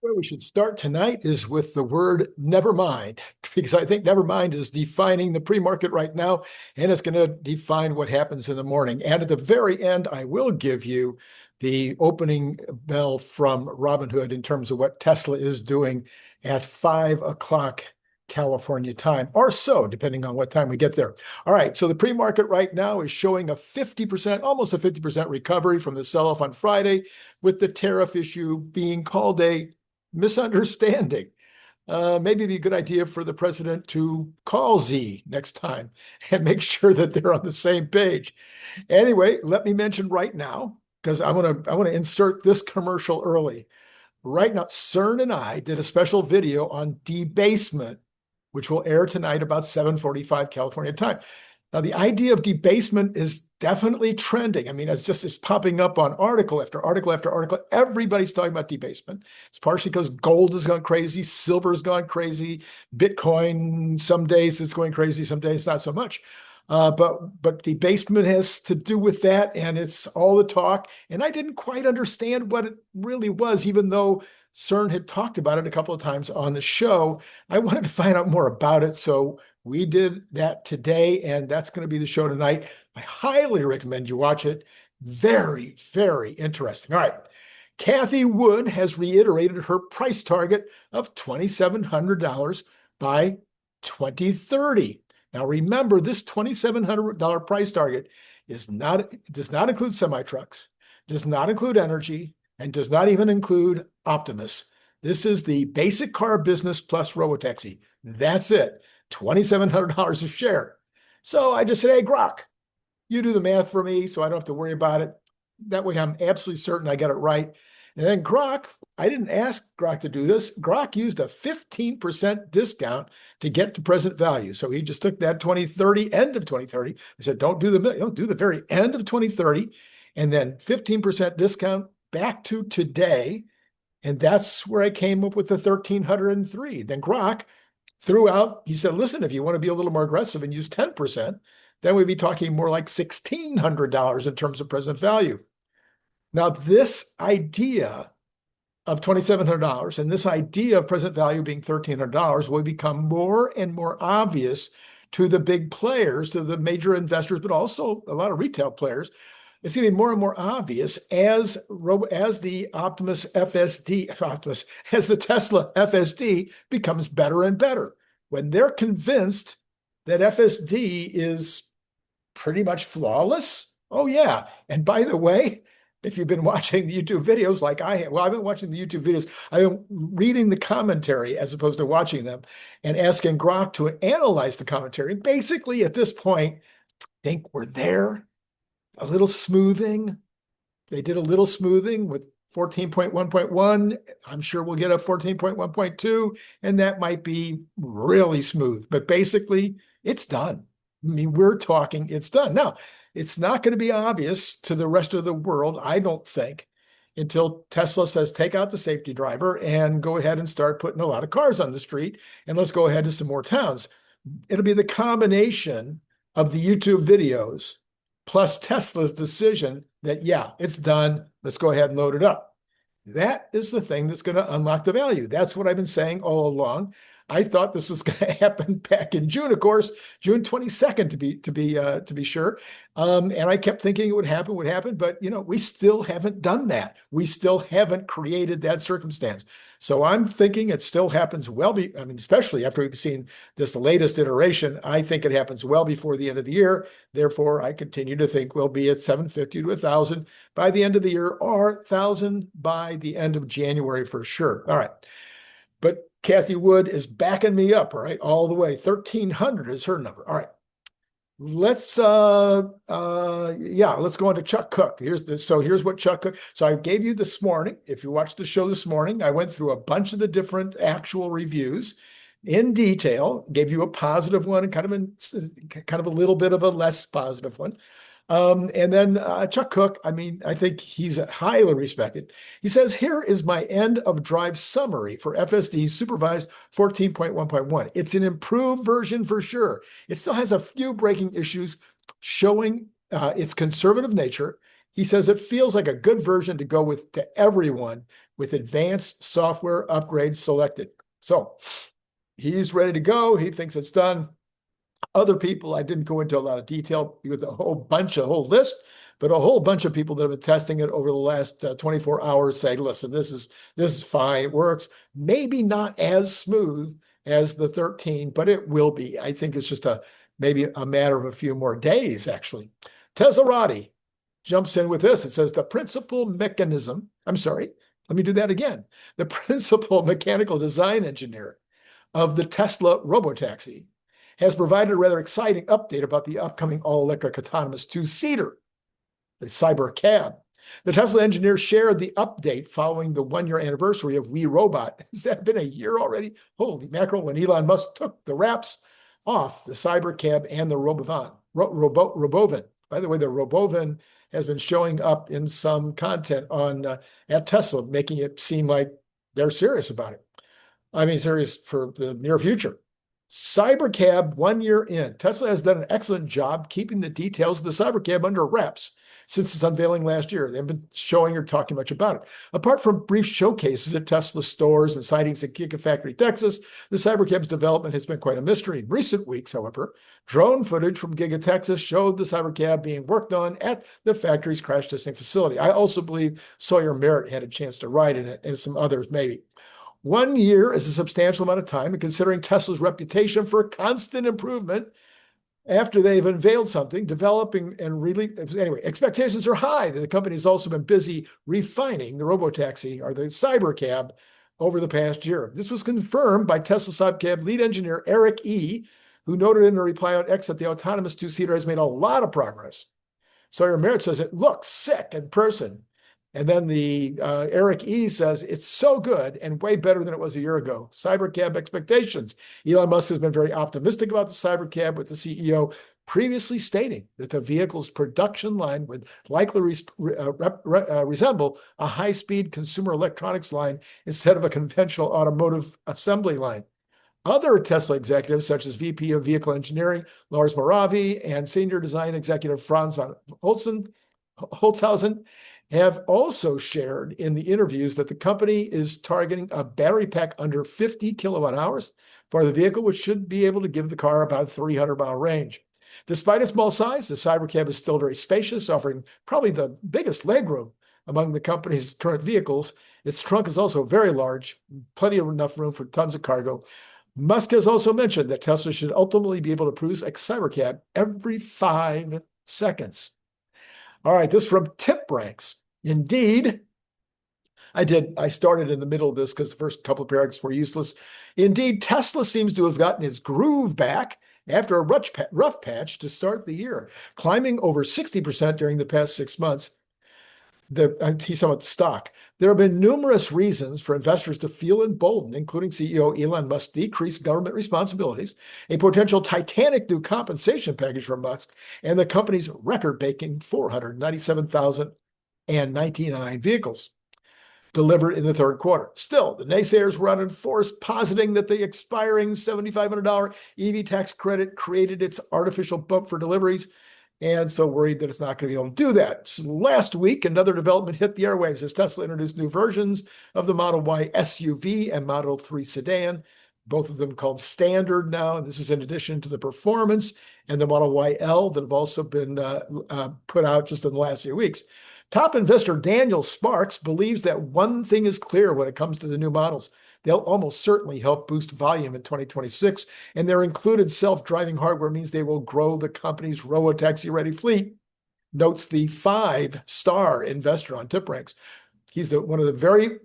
Where we should start tonight is with the word never mind, because I think never mind is defining the pre-market right now, and it's going to define what happens in the morning. And at the very end, I will give you the opening bell from Robinhood in terms of what Tesla is doing at 5 o'clock California time, or so, depending on what time we get there. All right, so the pre-market right now is showing a 50%, almost a 50% recovery from the sell-off on Friday, with the tariff issue being called a misunderstanding. Maybe it'd be a good idea for the president to call Z next time and make sure that they're on the same page. Anyway, let me mention right now, because I want to insert this commercial early. Right now, Cern and I did a special video on debasement, which will air tonight about 7:45 California time. Now, the idea of debasement is definitely trending. I mean, it's popping up on article after article after article. Everybody's talking about debasement. It's partially because gold has gone crazy, silver has gone crazy, Bitcoin, some days it's going crazy, some days not so much. But debasement has to do with that, and it's all the talk. And I didn't quite understand what it really was, even though Cern had talked about it a couple of times on the show. I wanted to find out more about it, so we did that today, and that's going to be the show tonight. I highly recommend you watch it. Very, very interesting. All right. Cathie Wood has reiterated her price target of $2,700 by 2030. Now, remember, this $2,700 price target does not include semi-trucks, does not include energy, and does not even include Optimus. This is the basic car business plus robotaxi. That's it. $2,700 a share. So I just said, hey, Grok, you do the math for me so I don't have to worry about it. That way I'm absolutely certain I get it right. And then Grok, I didn't ask Grok to do this. Grok used a 15% discount to get to present value. So he just took that 2030, end of 2030. He said, don't do the very end of 2030. And then 15% discount back to today. And that's where I came up with the 1,303. Then Grok threw out, he said, listen, if you want to be a little more aggressive and use 10%, then we'd be talking more like $1,600 in terms of present value. Now, this idea of $2,700 and this idea of present value being $1,300 will become more and more obvious to the big players, to the major investors, but also a lot of retail players. It's going to be more and more obvious as the Optimus FSD, as the Tesla FSD becomes better and better. When they're convinced that FSD is pretty much flawless, oh yeah. And by the way, if you've been watching the YouTube videos like I have, well, I've been watching the YouTube videos. I've been reading the commentary as opposed to watching them and asking Grok to analyze the commentary. And basically, at this point, I think we're there. A little smoothing. They did a little smoothing with 14.1.1. I'm sure we'll get a 14.1.2, and that might be really smooth. But basically, it's done. I mean, we're talking, it's done. Now, it's not going to be obvious to the rest of the world, I don't think, until Tesla says, take out the safety driver and go ahead and start putting a lot of cars on the street, and let's go ahead to some more towns. It'll be the combination of the YouTube videos plus Tesla's decision that, yeah, it's done. Let's go ahead and load it up. That is the thing that's going to unlock the value. That's what I've been saying all along. I thought this was going to happen back in June, of course, June 22nd to be sure. And I kept thinking it would happen, but we still haven't done that. We still haven't created that circumstance. So I'm thinking it still happens especially after we've seen this latest iteration, I think it happens well before the end of the year. Therefore, I continue to think we'll be at 750 to 1,000 by the end of the year, or 1,000 by the end of January for sure. All right. But Cathie Wood is backing me up, all right, all the way. 1,300 is her number. All right. Let's go on to Chuck Cook. Here's what Chuck Cook. So I gave you this morning. If you watched the show this morning, I went through a bunch of the different actual reviews in detail, gave you a positive one and kind of a little bit of a less positive one. And then Chuck Cook, I think he's highly respected. He says, here is my end of drive summary for FSD supervised 14.1.1. It's an improved version for sure. It still has a few breaking issues showing its conservative nature He says it feels like a good version to go with to everyone with advanced software upgrades selected. So he's ready to go. He thinks it's done. Other people, I didn't go into a lot of detail with a whole list, but a whole bunch of people that have been testing it over the last 24 hours say, listen, this is fine. It works. Maybe not as smooth as the 13, but it will be. I think it's just maybe a matter of a few more days, actually. Teslarati jumps in with this. It says the principal mechanism, I'm sorry, let me do that again. The principal mechanical design engineer of the Tesla robotaxi has provided a rather exciting update about the upcoming all-electric autonomous two-seater, the Cybercab. The Tesla engineer shared the update following the one-year anniversary of We Robot. Has that been a year already? Holy mackerel, when Elon Musk took the wraps off the Cybercab and the Robovan. By the way, the Robovan has been showing up in some content on at Tesla, making it seem like they're serious about it. I mean, serious for the near future. Cybercab 1 year in. Tesla has done an excellent job keeping the details of the Cybercab under wraps since its unveiling last year. They haven't been showing or talking much about it. Apart from brief showcases at Tesla stores and sightings at Gigafactory, Texas, the Cybercab's development has been quite a mystery. In recent weeks, however, drone footage from Giga Texas showed the Cybercab being worked on at the factory's crash testing facility. I also believe Sawyer Merritt had a chance to ride in it, and some others maybe. 1 year is a substantial amount of time, and considering Tesla's reputation for constant improvement after they've unveiled something, developing and really, anyway, expectations are high. The company's also been busy refining the robotaxi or the Cybercab over the past year. This was confirmed by Tesla Cybercab lead engineer Eric E., who noted in a reply on X that the autonomous two-seater has made a lot of progress. Sawyer Merritt says it looks sick in person. And then the Eric E. says, it's so good and way better than it was a year ago. Cybercab expectations. Elon Musk has been very optimistic about the Cybercab, with the CEO previously stating that the vehicle's production line would likely resemble a high-speed consumer electronics line instead of a conventional automotive assembly line. Other Tesla executives, such as VP of Vehicle Engineering Lars Moravi and Senior Design Executive Franz von Holzhausen, have also shared in the interviews that the company is targeting a battery pack under 50 kilowatt hours for the vehicle, which should be able to give the car about a 300-mile range. Despite its small size, the Cybercab is still very spacious, offering probably the biggest legroom among the company's current vehicles. Its trunk is also very large, plenty of enough room for tons of cargo. Musk has also mentioned that Tesla should ultimately be able to produce a Cybercab every 5 seconds. All right, this is from Tip Ranks. Indeed, I started in the middle of this because the first couple of paragraphs were useless. Indeed, Tesla seems to have gotten its groove back after a rough patch to start the year, climbing over 60% during the past 6 months. He's talking about the stock. There have been numerous reasons for investors to feel emboldened, including CEO Elon Musk's decreased government responsibilities, a potential titanic new compensation package from Musk, and the company's record-breaking 497,099 vehicles delivered in the third quarter. Still, the naysayers were out in force, positing that the expiring $7,500 EV tax credit created its artificial bump for deliveries, and so worried that it's not going to be able to do that. So last week, another development hit the airwaves as Tesla introduced new versions of the Model Y SUV and Model 3 sedan, both of them called Standard now. And this is in addition to the Performance and the Model YL that have also been put out just in the last few weeks. Top investor Daniel Sparks believes that one thing is clear when it comes to the new models. They'll almost certainly help boost volume in 2026, and their included self-driving hardware means they will grow the company's robotaxi-ready fleet, notes the 5-star investor on TipRanks. He's one of the very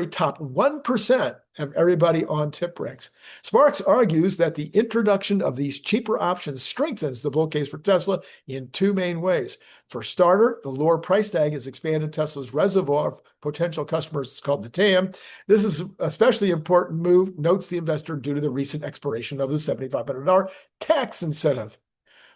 top 1% of everybody on TipRanks. Sparks argues that the introduction of these cheaper options strengthens the bull case for Tesla in 2 main ways. For starter, the lower price tag has expanded Tesla's reservoir of potential customers. It's called the TAM. This is an especially important move, notes the investor, due to the recent expiration of the $7,500 tax incentive.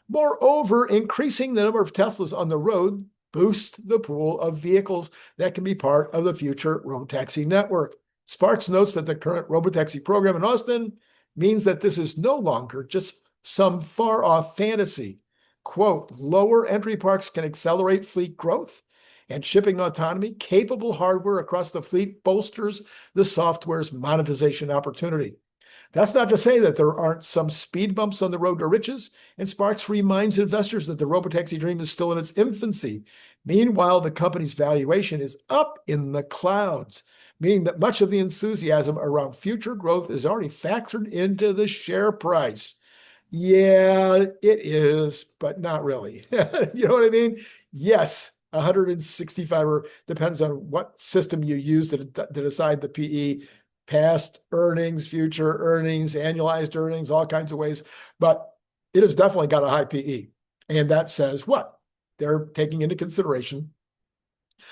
Moreover, increasing the number of Teslas on the road boosts the pool of vehicles that can be part of the future robotaxi network. Sparks notes that the current robotaxi program in Austin means that this is no longer just some far-off fantasy. quote, lower entry parks can accelerate fleet growth and shipping autonomy. Capable hardware across the fleet bolsters the software's monetization opportunity. That's not to say that there aren't some speed bumps on the road to riches, and Sparks reminds investors that the robotaxi dream is still in its infancy. Meanwhile, the company's valuation is up in the clouds, meaning that much of the enthusiasm around future growth is already factored into the share price. Yeah, it is, but not really. You know what I mean? Yes, 165, or depends on what system you use to decide the PE, past earnings, future earnings, annualized earnings, all kinds of ways. But it has definitely got a high PE. And that says what? They're taking into consideration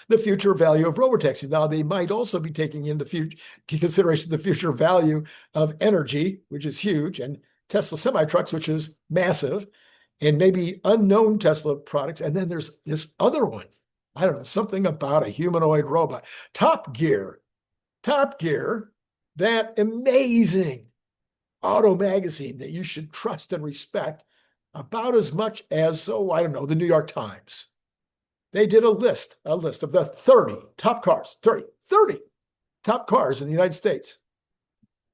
the future value of robotaxis. Now, they might also be taking into consideration the future value of energy, which is huge, and Tesla semi-trucks, which is massive, and maybe unknown Tesla products. And then there's this other one. I don't know, something about a humanoid robot. Top Gear, that amazing auto magazine that you should trust and respect about as much as, I don't know, the New York Times. They did a list of the 30 top cars, 30 top cars in the United States.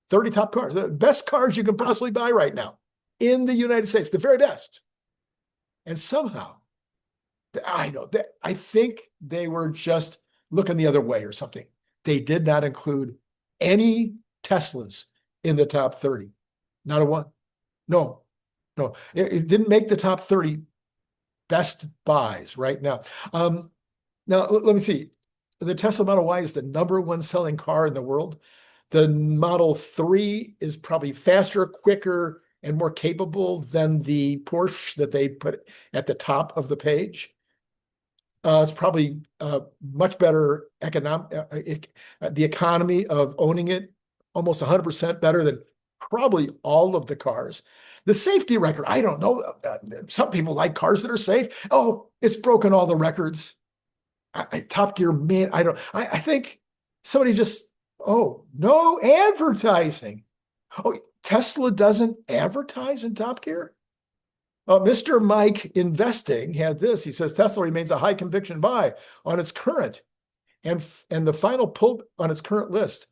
30 top cars, the best cars you can possibly buy right now in the United States, the very best. And somehow, I think they were just looking the other way or something. They did not include any Teslas in the top 30. Not a one. No. It didn't make the top 30 best buys right now. Now, let me see. The Tesla Model Y is the #1 selling car in the world. The Model 3 is probably faster, quicker, and more capable than the Porsche that they put at the top of the page. It's probably much better the economy of owning it, almost 100% better than probably all of the cars. The safety record, I don't know. Some people like cars that are safe. Oh, it's broken all the records. Top Gear, man, I think somebody just, no advertising. Oh, Tesla doesn't advertise in Top Gear? Mr. Mike Investing had this. He says Tesla remains a high conviction buy on its current and the final pull on its current list,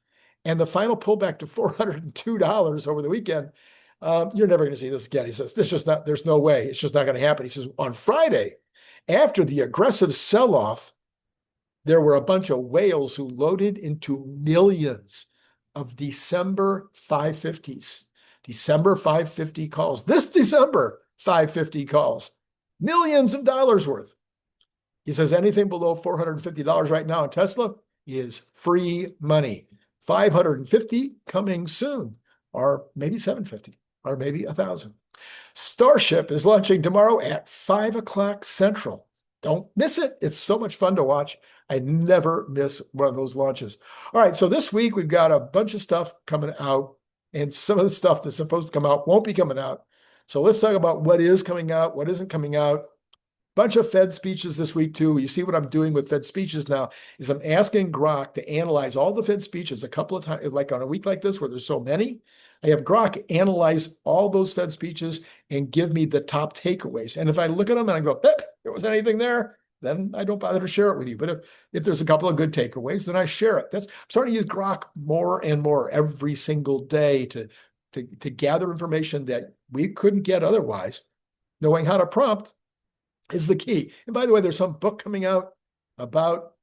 and the final pullback to $402 over the weekend. You're never going to see this again. He says there's no way. It's just not going to happen. He says on Friday, after the aggressive sell-off, there were a bunch of whales who loaded into millions of December 550s. December 550 calls. This December 550 calls. Millions of dollars worth. He says anything below $450 right now in Tesla is free money. 550 coming soon, or maybe 750, or maybe 1,000. Starship is launching tomorrow at 5 o'clock Central. Don't miss it. It's so much fun to watch. I never miss one of those launches. All right, so this week we've got a bunch of stuff coming out, and some of the stuff that's supposed to come out won't be coming out. So let's talk about what is coming out, what isn't coming out. Bunch of Fed speeches this week too. You see what I'm doing with Fed speeches now is I'm asking Grok to analyze all the Fed speeches a couple of times, like on a week like this where there's so many. I have Grok analyze all those Fed speeches and give me the top takeaways. And if I look at them and I go, there wasn't anything there, then I don't bother to share it with you. But if there's a couple of good takeaways, then I share it. I'm starting to use Grok more and more every single day to gather information that we couldn't get otherwise. Knowing how to prompt is the key. And by the way, there's some book coming out about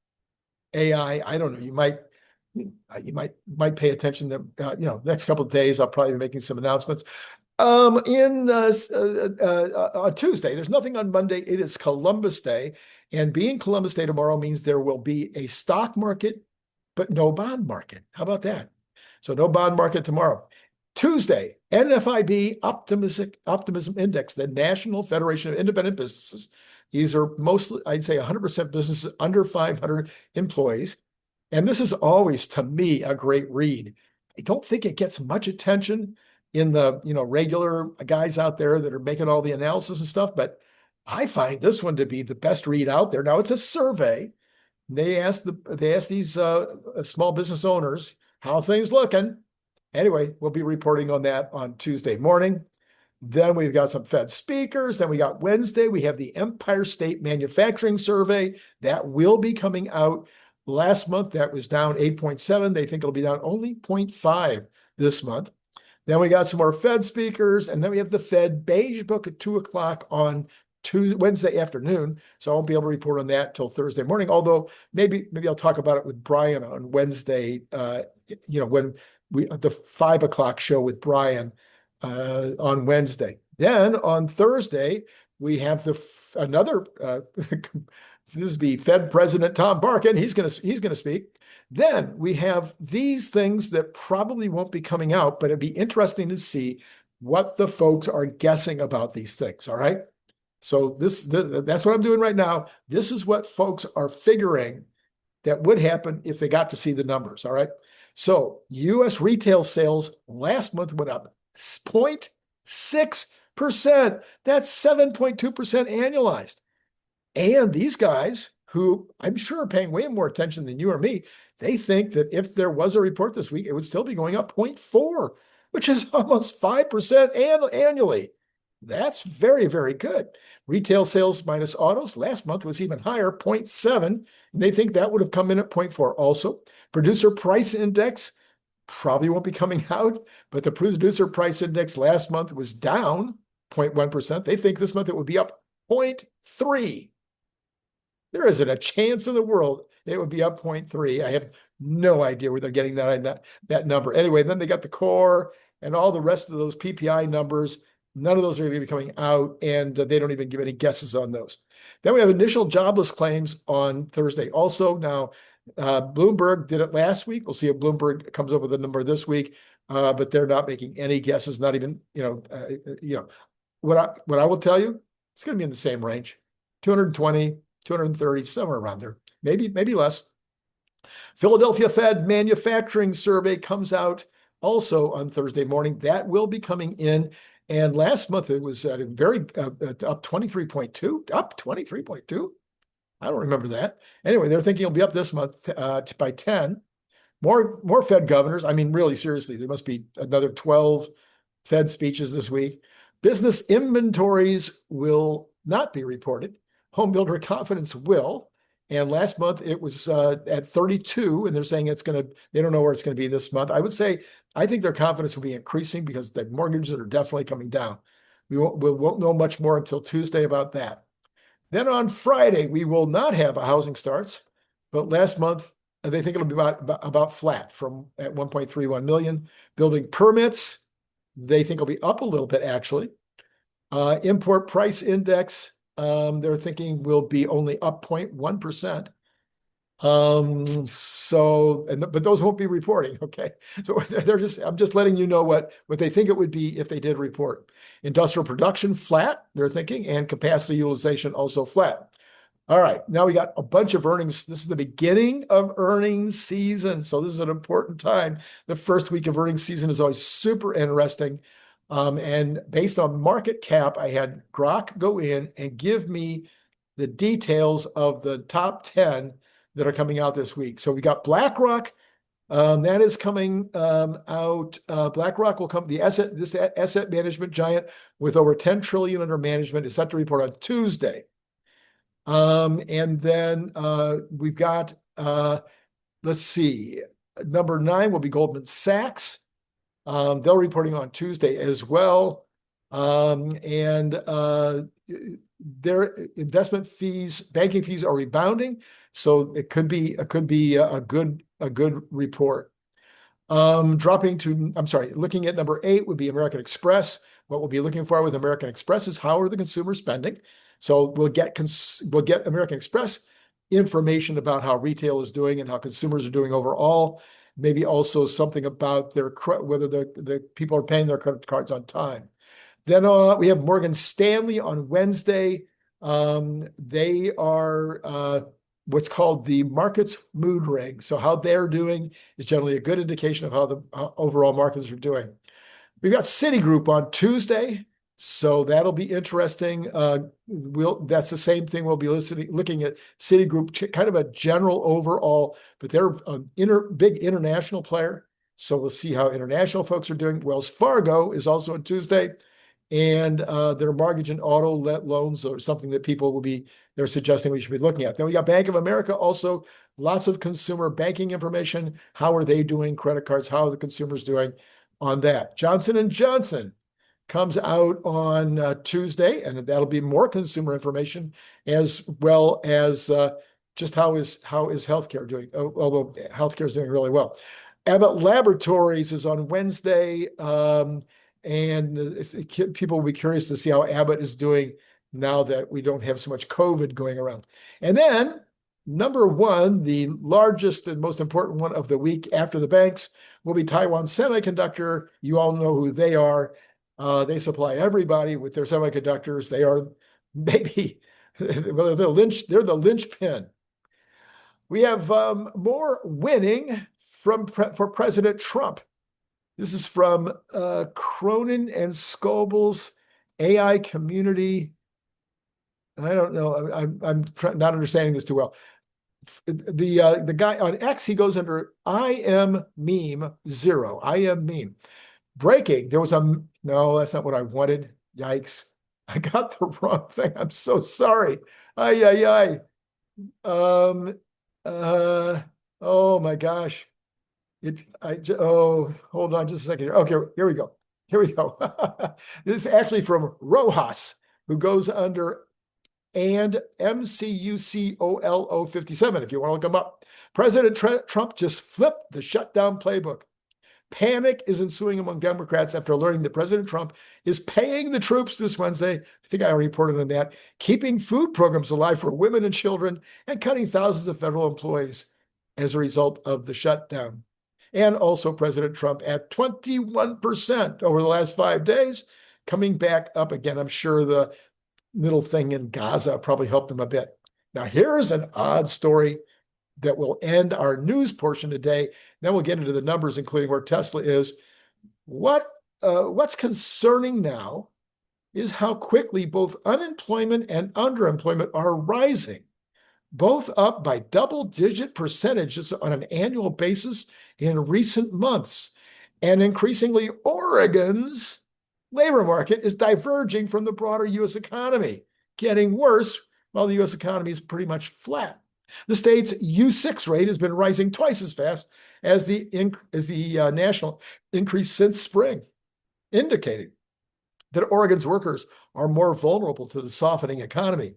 AI. I don't know. You might pay attention to, next couple of days, I'll probably be making some announcements. On Tuesday, there's nothing on Monday. It is Columbus Day. And being Columbus Day tomorrow means there will be a stock market, but no bond market. How about that? So no bond market tomorrow. Tuesday, NFIB Optimism Index, the National Federation of Independent Businesses. These are mostly, I'd say 100% businesses under 500 employees. And this is always, to me, a great read. I don't think it gets much attention in the regular guys out there that are making all the analysis and stuff, but I find this one to be the best read out there. Now, it's a survey. They ask these small business owners how things looking. Anyway, we'll be reporting on that on Tuesday morning. Then we've got some Fed speakers. Then we got Wednesday, we have the Empire State Manufacturing Survey. That will be coming out. Last month, that was down 8.7. They think it'll be down only 0.5 this month. Then we got some more Fed speakers, and then we have the Fed Beige Book at 2 o'clock on Wednesday afternoon. So I won't be able to report on that till Thursday morning, although maybe I'll talk about it with Brian on Wednesday, when the 5 o'clock show with Brian on Wednesday. Then on Thursday, we have another this would be Fed President Tom Barkin. He's going to speak. Then we have these things that probably won't be coming out, but it'd be interesting to see what the folks are guessing about these things. All right. So that's what I'm doing right now. This is what folks are figuring that would happen if they got to see the numbers. All right. So U.S. retail sales last month went up 0.6%. That's 7.2% annualized. And these guys, who I'm sure are paying way more attention than you or me, they think that if there was a report this week, it would still be going up 0.4, which is almost 5% annually. That's very, very good. Retail sales minus autos last month was even higher, 0.7. And they think that would have come in at 0.4 also. Producer price index probably won't be coming out, but the producer price index last month was down 0.1%. They think this month it would be up 0.3. There isn't a chance in the world it would be up 0.3. I have no idea where they're getting that number. Anyway, then they got the core and all the rest of those PPI numbers. None of those are going to be coming out, and they don't even give any guesses on those. Then we have initial jobless claims on Thursday. Also, now Bloomberg did it last week. We'll see if Bloomberg comes up with a number this week, but they're not making any guesses. Not even what I will tell you, it's going to be in the same range, 220, 230, somewhere around there, maybe less. Philadelphia Fed manufacturing survey comes out also on Thursday morning. That will be coming in. And last month it was at a very up 23.2, up 23.2. I don't remember that. Anyway, they're thinking it'll be up this month by 10. More Fed governors. I mean, really seriously, there must be another 12 Fed speeches this week. Business inventories will not be reported. Home builder confidence will. And last month it was at 32, and they're saying they don't know where it's going to be this month. I think their confidence will be increasing because the mortgages are definitely coming down. We won't know much more until Tuesday about that. Then on Friday, we will not have a housing starts, but last month they think it'll be about flat at 1.31 million. Building permits, they think will be up a little bit actually. Import price index, they're thinking will be only up 0.1%. But those won't be reporting, okay? So I'm just letting you know what they think it would be if they did report. Industrial production flat, they're thinking, and capacity utilization also flat. All right, now we got a bunch of earnings. This is the beginning of earnings season, so this is an important time. The first week of earnings season is always super interesting. And based on market cap, I had Grok go in and give me the details of the top 10 that are coming out this week. So we got BlackRock. That is coming out. BlackRock will come. This asset management giant with over 10 trillion under management is set to report on Tuesday. And then we've got, let's see, number 9 will be Goldman Sachs. They're reporting on Tuesday as well. And their investment fees, banking fees are rebounding. So it could be a good report. Looking at number 8 would be American Express. What we'll be looking for with American Express is how are the consumers spending? So we'll get American Express information about how retail is doing and how consumers are doing overall. Maybe also something about whether the people are paying their credit cards on time. Then we have Morgan Stanley on Wednesday. They are what's called the market's mood ring. So how they're doing is generally a good indication of how the overall markets are doing. We've got Citigroup on Tuesday, so that'll be interesting. That's the same thing. We'll be looking at Citigroup, kind of a general overall, but they're a big international player. So we'll see how international folks are doing. Wells Fargo is also on Tuesday. and their mortgage and auto loans are something that they're suggesting we should be looking at. Then we got Bank of America, also lots of consumer banking information. How are they doing? Credit cards, how are the consumers doing on that? Johnson & Johnson comes out on Tuesday, and that'll be more consumer information, as well as just how is healthcare doing, although healthcare is doing really well. Abbott Laboratories is on Wednesday, and people will be curious to see how Abbott is doing now that we don't have so much COVID going around. And then number one, the largest and most important one of the week after the banks, will be Taiwan Semiconductor. You all know who they are. They supply everybody with their semiconductors. They are maybe they're the linchpin. We have more winning for President Trump. This is from 𝐒𝐮𝐧𝐝𝐚𝐲's AI community. I don't know. I'm not understanding this too well. The guy on X, he goes under 𝐼𝐴𝐴𝐵0. 𝐼𝐴𝐴𝐵. Breaking. There was no, that's not what I wanted. Yikes. I got the wrong thing. I'm so sorry. Ay. Oh my gosh. Hold on just a second here. Okay, here we go. This is actually from Rojas, who goes under and �MCUCOLO57, if you want to look them up. President Trump just flipped the shutdown playbook. Panic is ensuing among Democrats after learning that President Trump is paying the troops this Wednesday. I think I already reported on that, keeping food programs alive for women and children, and cutting thousands of federal employees as a result of the shutdown. And also President Trump at 21% over the last 5 days, coming back up again. I'm sure the little thing in Gaza probably helped him a bit. Now, here's an odd story that will end our news portion today. Then we'll get into the numbers, including where Tesla is. What's concerning now is how quickly both unemployment and underemployment are rising, both up by double-digit percentages on an annual basis in recent months. And increasingly, Oregon's labor market is diverging from the broader U.S. economy, getting worse while the U.S. economy is pretty much flat. The state's U6 rate has been rising twice as fast as the national increase since spring, indicating that Oregon's workers are more vulnerable to the softening economy.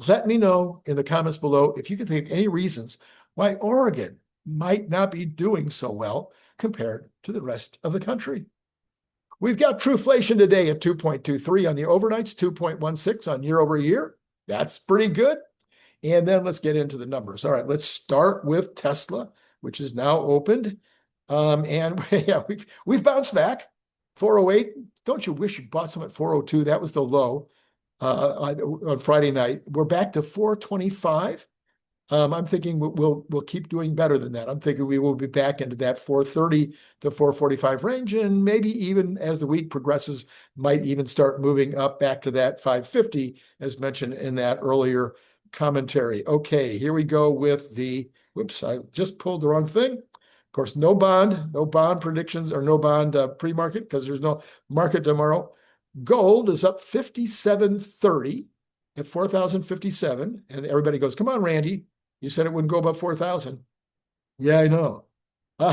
Let me know in the comments below if you can think of any reasons why Oregon might not be doing so well compared to the rest of the country. We've got Truflation today at 2.23 on the overnights, 2.16 on year over year. That's pretty good. And then let's get into the numbers. All right, let's start with Tesla, which is now opened. And yeah, we've bounced back. 408. Don't you wish you bought some at 402? That was the low on Friday night. We're back to 425. I'm thinking we'll keep doing better than that. I'm thinking we will be back into that 430 to 445 range, and maybe even as the week progresses, might even start moving up back to that 550, as mentioned in that earlier commentary. Okay, here we go with whoops, I just pulled the wrong thing. Of course, no bond predictions or no bond pre-market because there's no market tomorrow. Gold is up 57.30 at 4,057. And everybody goes, come on, Randy. You said it wouldn't go above 4,000. Yeah, I know.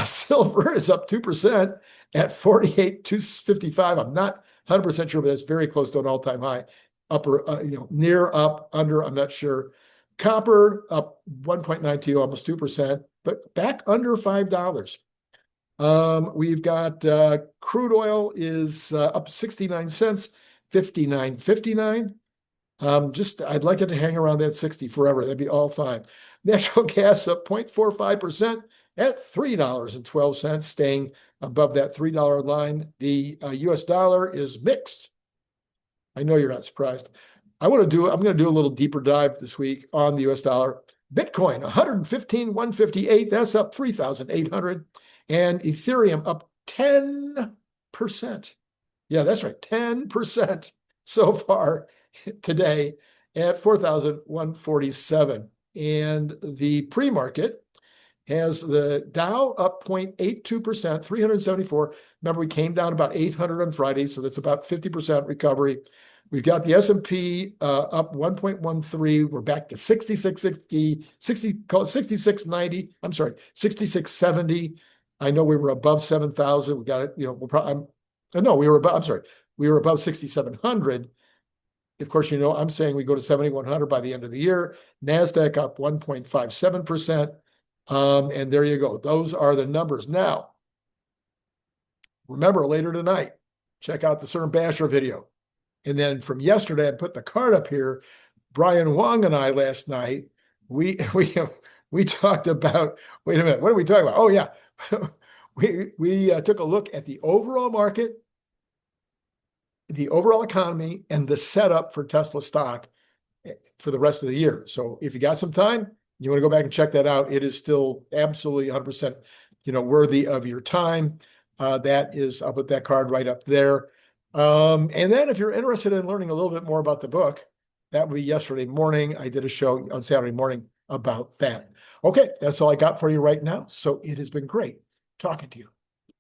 Silver is up 2% at 48,255. I'm not 100% sure, but that's very close to an all-time high. Upper, near, up, under, I'm not sure. Copper up 1.92, almost 2%, but back under $5. We've got crude oil is up 69 cents, 59.59. I'd like it to hang around that 60 forever. That'd be all fine. Natural gas up 0.45% at $3.12, staying above that $3 line. The US dollar is mixed. I know you're not surprised. I'm going to do a little deeper dive this week on the US dollar. Bitcoin, 115,158. That's up 3,800. And Ethereum up 10%. Yeah, that's right. 10% so far today at 4,147. And the pre-market has the Dow up 0.82%, 374. Remember, we came down about 800 on Friday, so that's about 50% recovery. We've got the S&P up 1.13. We're back to 6660, 6690. I'm sorry, 6670. I know we were above 7,000. We got it. You know, we're probably. No, we were above. I'm sorry, we were above 6,700. Of course, you know, I'm saying we go to 7,100 by the end of the year. NASDAQ up 1.57%. And there you go. Those are the numbers. Now, remember, later tonight, check out the Cern Basher video. And then from yesterday, I put the card up here. Brian Wong and I last night, we talked about, wait a minute, what are we talking about? Oh, yeah. we took a look at the overall market, the overall economy, and the setup for Tesla stock for the rest of the year. So if you got some time, you want to go back and check that out. It is still absolutely 100%, you know, worthy of your time. That is, I'll put that card right up there. And then if you're interested in learning a little bit more about the book, that would be yesterday morning. I did a show on Saturday morning about that. Okay, that's all I got for you right now. So it has been great talking to you.